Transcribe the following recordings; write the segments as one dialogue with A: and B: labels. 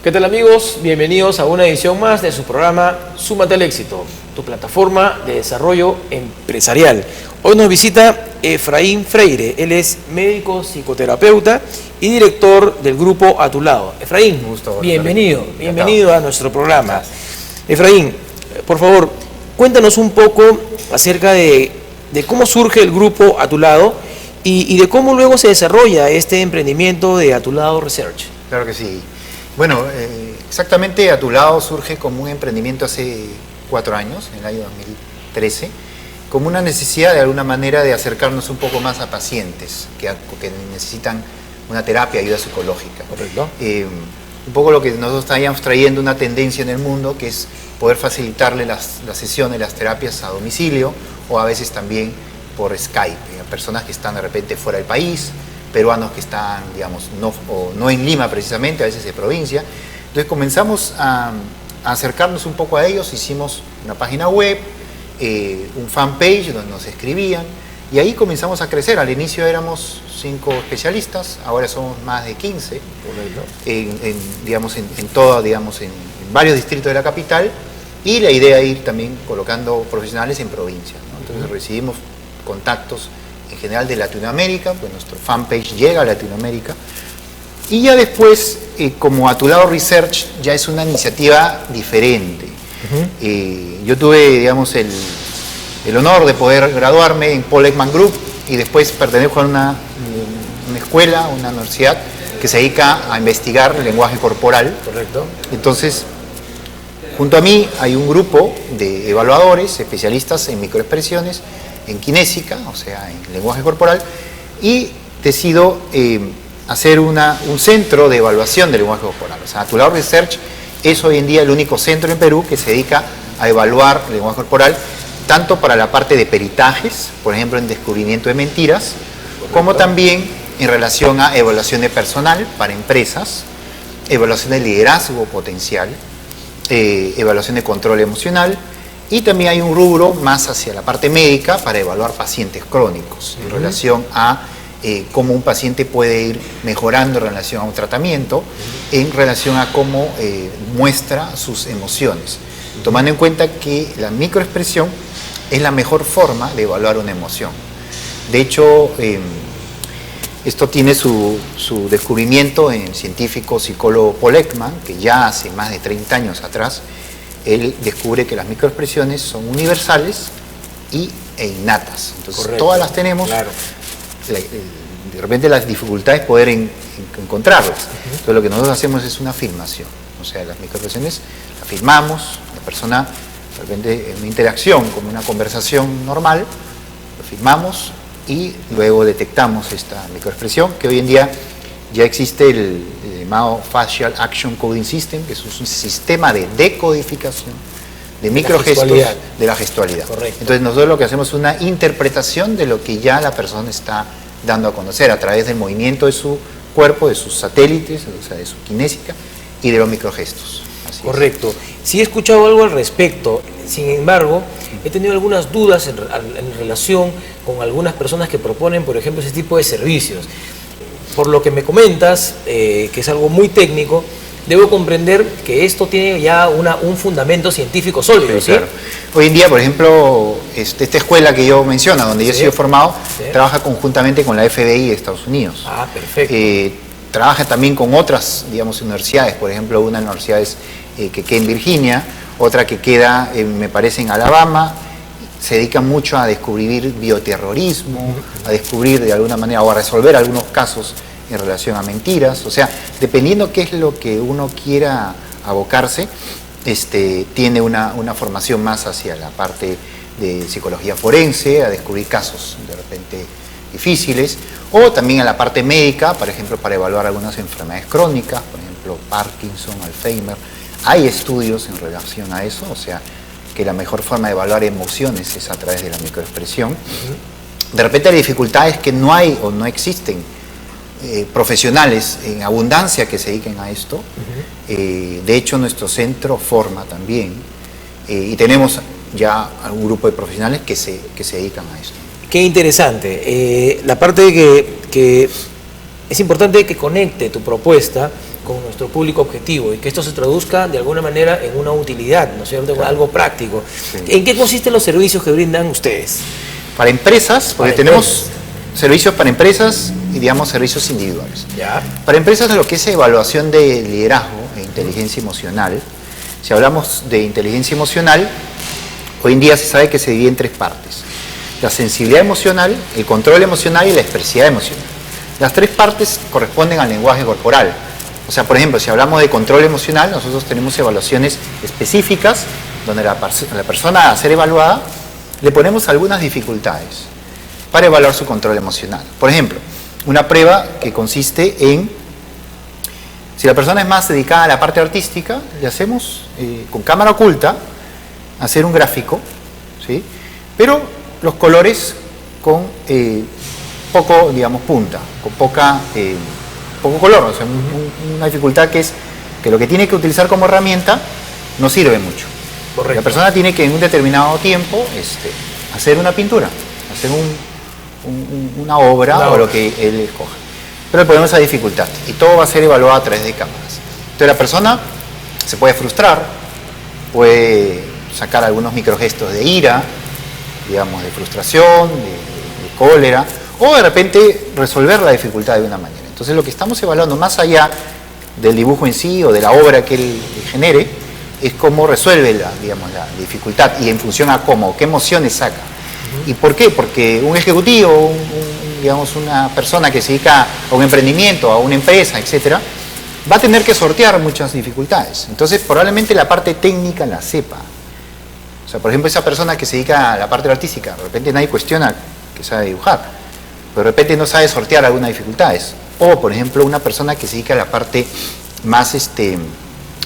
A: ¿Qué tal, amigos? Bienvenidos a una edición más de su programa Súmate al Éxito, tu plataforma de desarrollo empresarial. Hoy nos visita Efraín Freire. Él es médico psicoterapeuta y director del grupo A Tu Lado. Efraín, bienvenido a nuestro programa. Efraín, por favor, cuéntanos un poco acerca de cómo surge el grupo A Tu Lado y de cómo luego se desarrolla este emprendimiento de A Tu Lado Research.
B: Claro que sí. Bueno, exactamente A Tu Lado surge como un emprendimiento hace 4 años, en el año 2013, como una necesidad de alguna manera de acercarnos un poco más a pacientes que necesitan una terapia, ayuda psicológica.
A: Correcto.
B: Un poco lo que nosotros estábamos trayendo, una tendencia en el mundo, que es poder facilitarle las sesiones, las terapias a domicilio o a veces también por Skype, a personas que están de repente fuera del país, peruanos que están, digamos, no en Lima precisamente, a veces de provincia. Entonces comenzamos a acercarnos un poco a ellos, hicimos una página web, un fanpage donde nos escribían, y ahí comenzamos a crecer. Al inicio éramos 5 especialistas, ahora somos más de 15, en varios distritos de la capital, y la idea es ir también colocando profesionales en provincia, ¿no? Entonces recibimos contactos en general de Latinoamérica, pues nuestro fanpage llega a Latinoamérica, y ya después, como A Tu Lado Research, ya es una iniciativa diferente. Yo tuve, digamos, el honor de poder graduarme en Paul Ekman Group y después pertenezco a una escuela, una universidad que se dedica a investigar el lenguaje corporal.
A: Correcto.
B: Entonces, junto a mí hay un grupo de evaluadores, especialistas en microexpresiones, en kinésica, o sea, en lenguaje corporal, y decido hacer un centro de evaluación del lenguaje corporal. O sea, A Tu Lado Research es hoy en día el único centro en Perú que se dedica a evaluar el lenguaje corporal, tanto para la parte de peritajes, por ejemplo, en descubrimiento de mentiras, como también en relación a evaluación de personal para empresas, evaluación de liderazgo potencial, evaluación de control emocional, y también hay un rubro más hacia la parte médica para evaluar pacientes crónicos en relación a cómo un paciente puede ir mejorando en relación a un tratamiento, en relación a cómo muestra sus emociones, tomando en cuenta que la microexpresión es la mejor forma de evaluar una emoción. De hecho, esto tiene su descubrimiento en el científico psicólogo Paul Ekman, que ya hace más de 30 años atrás, él descubre que las microexpresiones son universales e innatas. Entonces, correcto, todas las tenemos. Claro. De repente las dificultades es poder encontrarlas. Entonces, lo que nosotros hacemos es una filmación. O sea, las microexpresiones las filmamos, la persona, de repente, en una interacción, como una conversación normal, lo filmamos y luego detectamos esta microexpresión, que hoy en día ya existe el llamado Facial Action Coding System, que es un sistema de decodificación de microgestos de la gestualidad.
A: Correcto.
B: Entonces nosotros lo que hacemos es una interpretación de lo que ya la persona está dando a conocer a través del movimiento de su cuerpo, de sus satélites, o sea, de su kinésica y de los microgestos. Así
A: correcto. Sí he escuchado algo al respecto, sin embargo, he tenido algunas dudas en relación con algunas personas que proponen, por ejemplo, ese tipo de servicios. Por lo que me comentas, que es algo muy técnico, debo comprender que esto tiene ya un fundamento científico sólido, ¿sí?
B: Claro. Hoy en día, por ejemplo, esta escuela que yo menciono, donde yo he sido formado, trabaja conjuntamente con la FBI de Estados Unidos.
A: Ah, perfecto.
B: Trabaja también con otras, digamos, universidades, por ejemplo, una universidad que queda en Virginia, otra que queda, me parece, en Alabama. Se dedican mucho a descubrir bioterrorismo, a descubrir de alguna manera o a resolver algunos casos en relación a mentiras. O sea, dependiendo qué es lo que uno quiera abocarse, tiene una formación más hacia la parte de psicología forense, a descubrir casos de repente difíciles, o también a la parte médica, por ejemplo, para evaluar algunas enfermedades crónicas, por ejemplo, Parkinson, Alzheimer. Hay estudios en relación a eso, o sea, que la mejor forma de evaluar emociones es a través de la microexpresión. De repente la dificultad es que no hay o no existen profesionales en abundancia que se dediquen a esto. De hecho, nuestro centro forma también y tenemos ya un grupo de profesionales que se dedican a esto.
A: Qué interesante. La parte de que es importante que conecte tu propuesta con nuestro público objetivo y que esto se traduzca de alguna manera en una utilidad, ¿no es cierto? Claro. Algo práctico. Sí. ¿En qué consisten los servicios que brindan ustedes?
B: Para empresas, porque tenemos servicios para empresas y, digamos, servicios individuales.
A: Ya.
B: Para empresas, lo que es evaluación de liderazgo e inteligencia emocional. Si hablamos de inteligencia emocional, hoy en día se sabe que se divide en 3 partes. La sensibilidad emocional, el control emocional y la expresividad emocional. Las 3 partes corresponden al lenguaje corporal. O sea, por ejemplo, si hablamos de control emocional, nosotros tenemos evaluaciones específicas donde la persona a ser evaluada le ponemos algunas dificultades para evaluar su control emocional. Por ejemplo, una prueba que consiste en, si la persona es más dedicada a la parte artística, le hacemos con cámara oculta hacer un gráfico, ¿sí? Pero los colores con poco, digamos, punta, con poco color, o sea, una dificultad que es que lo que tiene que utilizar como herramienta no sirve mucho. Correcto. La persona tiene que en un determinado tiempo hacer una pintura, hacer una obra o lo que él escoja. Pero le ponemos esa dificultad y todo va a ser evaluado a través de cámaras. Entonces la persona se puede frustrar, puede sacar algunos microgestos de ira, digamos, de frustración, de cólera, o de repente resolver la dificultad de una manera. Entonces lo que estamos evaluando, más allá del dibujo en sí o de la obra que él genere, es cómo resuelve la dificultad y en función a cómo, qué emociones saca. ¿Y por qué? Porque un ejecutivo, digamos, una persona que se dedica a un emprendimiento, a una empresa, etcétera, va a tener que sortear muchas dificultades. Entonces probablemente la parte técnica la sepa. O sea, por ejemplo, esa persona que se dedica a la parte artística, de repente nadie cuestiona que sabe dibujar, pero de repente no sabe sortear algunas dificultades. O, por ejemplo, una persona que se dedica a la parte más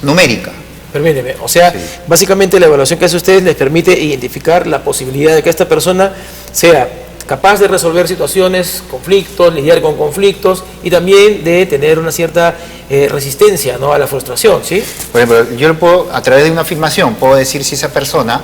B: numérica.
A: Permíteme, o sea, sí, básicamente la evaluación que hace ustedes les permite identificar la posibilidad de que esta persona sea capaz de resolver situaciones, conflictos, lidiar con conflictos y también de tener una cierta resistencia, ¿no?, a la frustración, ¿sí?
B: Por ejemplo, yo lo puedo, a través de una afirmación, puedo decir si esa persona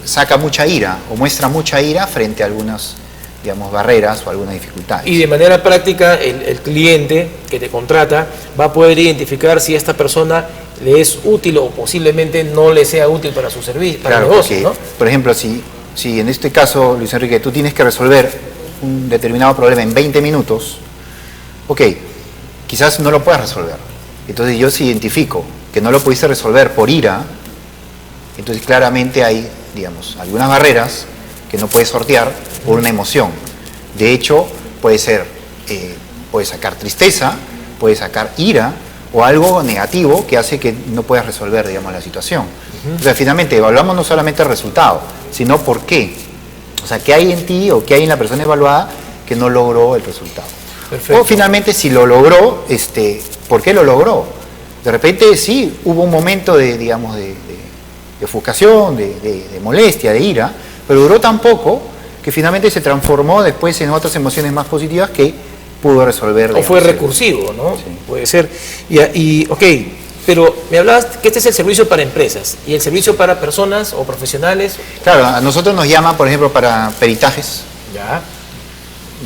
B: saca mucha ira o muestra mucha ira frente a algunas, digamos, barreras o algunas dificultades.
A: Y de manera práctica, el cliente que te contrata va a poder identificar si esta persona le es útil o posiblemente no le sea útil para su servicio, para
B: claro,
A: el negocio,
B: porque,
A: ¿no?
B: Por ejemplo, si en este caso, Luis Enrique, tú tienes que resolver un determinado problema en 20 minutos, ok, quizás no lo puedas resolver. Entonces yo si identifico que no lo pudiste resolver por ira, entonces claramente hay, digamos, algunas barreras que no puedes sortear por una emoción. De hecho, puede ser, puede sacar tristeza, puede sacar ira o algo negativo que hace que no puedas resolver, digamos, la situación. O sea, finalmente evaluamos no solamente el resultado, sino por qué. O sea, qué hay en ti o qué hay en la persona evaluada que no logró el resultado. Perfecto. O finalmente, si lo logró, ¿por qué lo logró? De repente sí, hubo un momento de, digamos, de ofuscación, de molestia, de ira, pero duró tan poco que finalmente se transformó después en otras emociones más positivas que pudo resolver.
A: O digamos, fue recursivo, ¿no? Sí. Puede ser. Ok, pero me hablabas que este es el servicio para empresas y el servicio para personas o profesionales.
B: Claro, a nosotros nos llaman, por ejemplo, para peritajes.
A: Ya.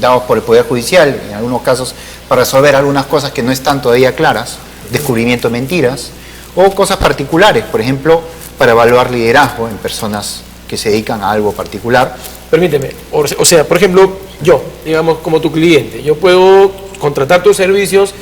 B: Dados por el Poder Judicial, en algunos casos para resolver algunas cosas que no están todavía claras, descubrimiento de mentiras, o cosas particulares, por ejemplo, para evaluar liderazgo en personas que se dedican a algo particular.
A: Permíteme, o sea, por ejemplo, yo, digamos, como tu cliente, yo puedo contratar tus servicios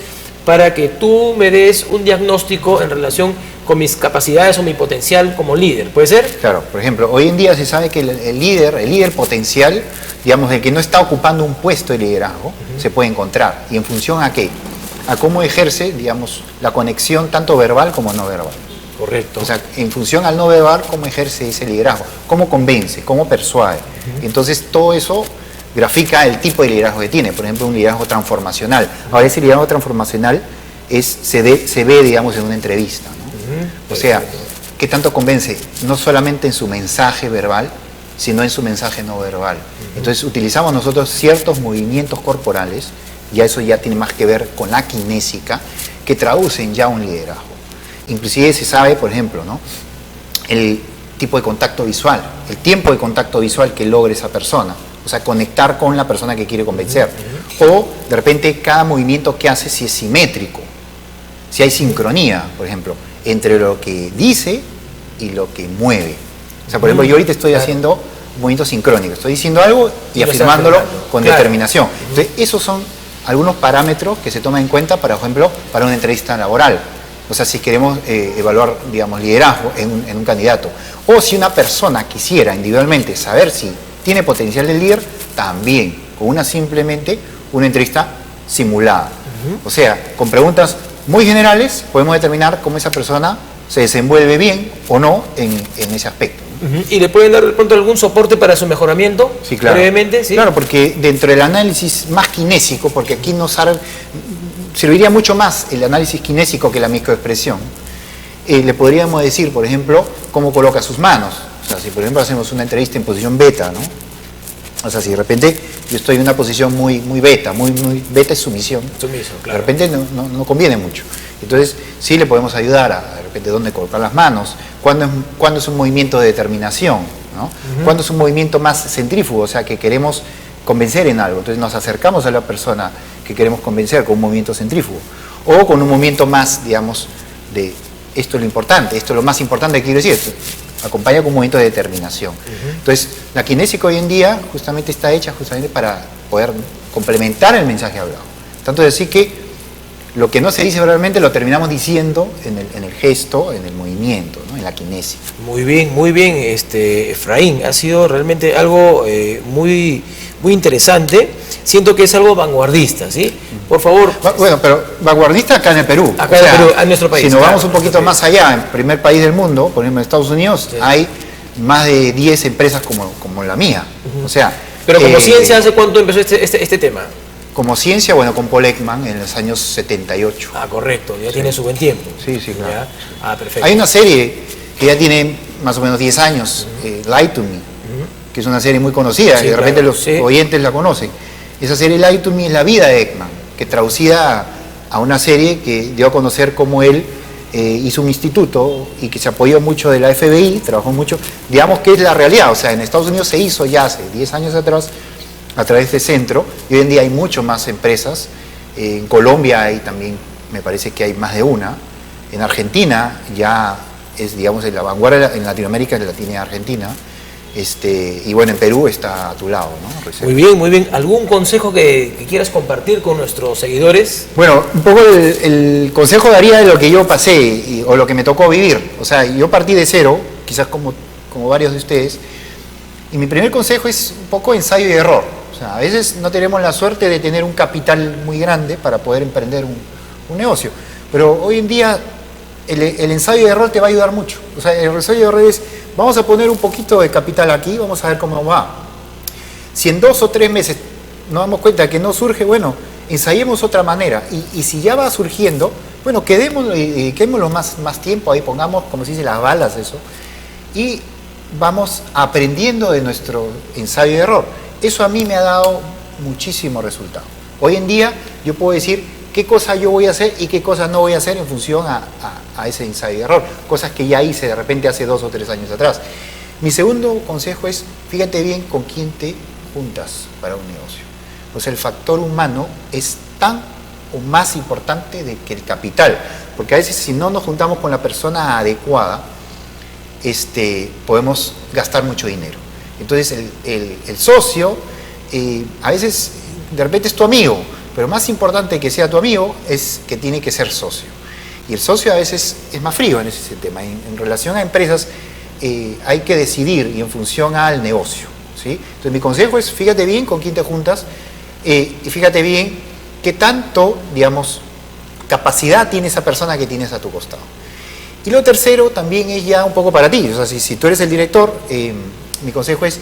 A: para que tú me des un diagnóstico en relación con mis capacidades o mi potencial como líder, ¿puede ser?
B: Claro, por ejemplo, hoy en día se sabe que el líder potencial, digamos, el que no está ocupando un puesto de liderazgo, se puede encontrar. ¿Y en función a qué? A cómo ejerce, digamos, la conexión tanto verbal como no verbal.
A: Correcto.
B: O sea, en función al no verbal, cómo ejerce ese liderazgo, cómo convence, cómo persuade. Entonces, todo eso grafica el tipo de liderazgo que tiene. Por ejemplo, un liderazgo transformacional. Ahora, ese liderazgo transformacional se ve, digamos, en una entrevista, ¿no? O sea, ¿qué tanto convence? No solamente en su mensaje verbal, sino en su mensaje no verbal. Entonces, utilizamos nosotros ciertos movimientos corporales, ya eso ya tiene más que ver con la kinésica, que traducen ya un liderazgo. Inclusive se sabe, por ejemplo, ¿no?, el tipo de contacto visual, el tiempo de contacto visual que logre esa persona, o sea, conectar con la persona que quiere convencer. O, de repente, cada movimiento que hace, si es simétrico. si hay sincronía, por ejemplo, entre lo que dice y lo que mueve. O sea, por ejemplo, yo ahorita estoy haciendo un movimiento sincrónico, estoy diciendo algo y afirmándolo con determinación. Entonces, esos son algunos parámetros que se toman en cuenta, por ejemplo, para una entrevista laboral. O sea, si queremos evaluar, digamos, liderazgo en un candidato. O si una persona quisiera individualmente saber si tiene potencial de líder, también, con simplemente una entrevista simulada. O sea, con preguntas muy generales podemos determinar cómo esa persona se desenvuelve bien o no en ese aspecto.
A: ¿Y le pueden dar de pronto algún soporte para su mejoramiento?
B: Sí, claro.
A: Brevemente, ¿sí?
B: Claro, porque dentro del análisis más kinésico, porque aquí serviría mucho más el análisis kinésico que la microexpresión, le podríamos decir, por ejemplo, cómo coloca sus manos. O sea, si por ejemplo hacemos una entrevista en posición beta, ¿no? O sea, si de repente yo estoy en una posición muy beta, muy beta es sumisión.
A: Sumiso, claro.
B: De repente no conviene mucho. Entonces, sí le podemos ayudar a de repente dónde colocar las manos, cuándo es un movimiento de determinación, ¿no? Cuándo es un movimiento más centrífugo, o sea, que queremos convencer en algo. Entonces nos acercamos a la persona que queremos convencer con un movimiento centrífugo. O con un movimiento más, digamos, de esto es lo importante, esto es lo más importante que quiero decir. Esto acompaña con un movimiento de determinación. Entonces, la kinésica hoy en día justamente está hecha justamente para poder complementar el mensaje hablado. Tanto decir que lo que no se dice verbalmente lo terminamos diciendo en el gesto, en el movimiento, ¿no? En la kinésica.
A: Muy bien, Efraín. Ha sido realmente algo muy interesante. Siento que es algo vanguardista, ¿sí? Por favor.
B: Bueno, pero vanguardista acá en el Perú.
A: Acá en el Perú, en nuestro país.
B: Si nos vamos un poquito más allá, en el primer país del mundo, por ejemplo en Estados Unidos, sí, hay más de 10 empresas como la mía. O sea,
A: pero como ciencia, ¿hace cuánto empezó este tema?
B: Como ciencia, bueno, con Paul Ekman en los años 78.
A: Ah, correcto, ya tiene su buen tiempo.
B: Sí, claro.
A: Ah, perfecto.
B: Hay una serie que ya tiene más o menos 10 años, Lie to Me, que es una serie muy conocida, sí, y de repente los oyentes la conocen. Esa serie Lie to Me es la vida de Ekman, que traducida a una serie que dio a conocer cómo él hizo un instituto y que se apoyó mucho de la FBI, trabajó mucho, digamos que es la realidad. O sea, en Estados Unidos se hizo ya hace 10 años atrás a través de centro, y hoy en día hay mucho más empresas. En Colombia hay también, me parece que hay más de una. En Argentina ya es, digamos, en la vanguardia, en Latinoamérica la tiene Argentina. Y bueno, en Perú está a tu lado, ¿no?
A: Muy bien. ¿Algún consejo que quieras compartir con nuestros seguidores?
B: Bueno, un poco el consejo daría de lo que yo pasé o lo que me tocó vivir. O sea, yo partí de cero, quizás como varios de ustedes, y mi primer consejo es un poco ensayo y error. O sea, a veces no tenemos la suerte de tener un capital muy grande para poder emprender un negocio, pero hoy en día el ensayo y error te va a ayudar mucho. O sea, el ensayo y error es, vamos a poner un poquito de capital aquí, vamos a ver cómo va. Si en 2 o 3 meses nos damos cuenta que no surge, bueno, ensayemos otra manera. Y si ya va surgiendo, bueno, quedémoslo más tiempo ahí, pongamos, como se dice, las balas, eso, y vamos aprendiendo de nuestro ensayo y error. Eso a mí me ha dado muchísimo resultado. Hoy en día yo puedo decir qué cosa yo voy a hacer y qué cosas no voy a hacer en función a ese ensayo y error. Cosas que ya hice de repente hace 2 o 3 años atrás. Mi segundo consejo es, fíjate bien con quién te juntas para un negocio. O sea, el factor humano es tan o más importante que el capital. Porque a veces si no nos juntamos con la persona adecuada, podemos gastar mucho dinero. Entonces el socio a veces de repente es tu amigo, pero más importante que sea tu amigo es que tiene que ser socio. Y el socio a veces es más frío en ese tema. En relación a empresas hay que decidir y en función al negocio, ¿sí? Entonces mi consejo es, fíjate bien con quién te juntas y fíjate bien qué tanto, digamos, capacidad tiene esa persona que tienes a tu costado. Y lo tercero también es ya un poco para ti. O sea, si tú eres el director, mi consejo es,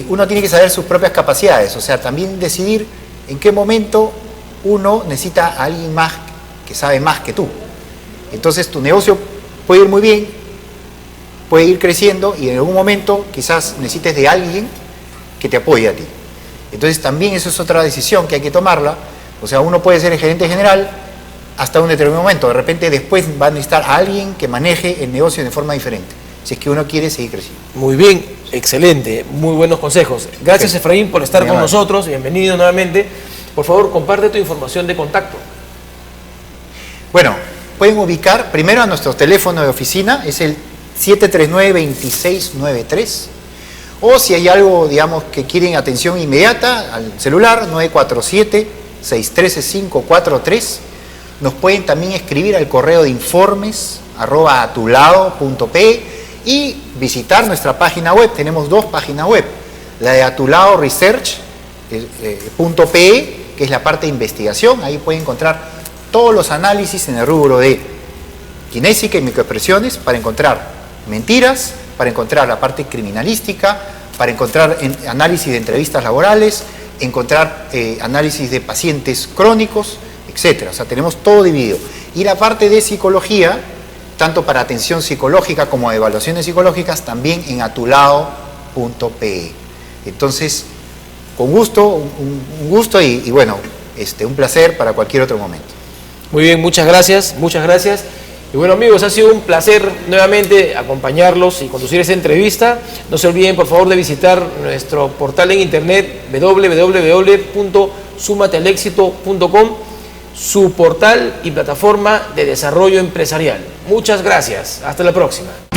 B: uno tiene que saber sus propias capacidades. O sea, también decidir en qué momento uno necesita a alguien más que sabe más que tú. Entonces tu negocio puede ir muy bien, puede ir creciendo y en algún momento quizás necesites de alguien que te apoye a ti. Entonces también eso es otra decisión que hay que tomarla. O sea, uno puede ser el gerente general hasta un determinado momento. De repente después va a necesitar a alguien que maneje el negocio de forma diferente, si es que uno quiere seguir creciendo.
A: Muy bien, excelente, muy buenos consejos. Gracias, Efraín, por estar con nosotros. Bienvenido nuevamente. Por favor, comparte tu información de contacto.
B: Bueno, pueden ubicar primero a nuestro teléfono de oficina, es el 739-2693. O si hay algo, digamos, que quieren atención inmediata, al celular 947-613-543. Nos pueden también escribir al correo de informes@atulado.pe y visitar nuestra página web. Tenemos dos páginas web, la de Atulado Research.pe, que es la parte de investigación. Ahí pueden encontrar todos los análisis en el rubro de kinésica y microexpresiones para encontrar mentiras, para encontrar la parte criminalística, para encontrar análisis de entrevistas laborales, encontrar análisis de pacientes crónicos, etcétera. O sea, tenemos todo dividido. Y la parte de psicología, tanto para atención psicológica como de evaluaciones psicológicas, también en atulado.pe. Entonces, con gusto, un gusto y bueno, un placer para cualquier otro momento.
A: Muy bien, muchas gracias, muchas gracias. Y bueno, amigos, ha sido un placer nuevamente acompañarlos y conducir esta entrevista. No se olviden, por favor, de visitar nuestro portal en internet www.sumatelexito.com, su portal y plataforma de desarrollo empresarial. Muchas gracias. Hasta la próxima.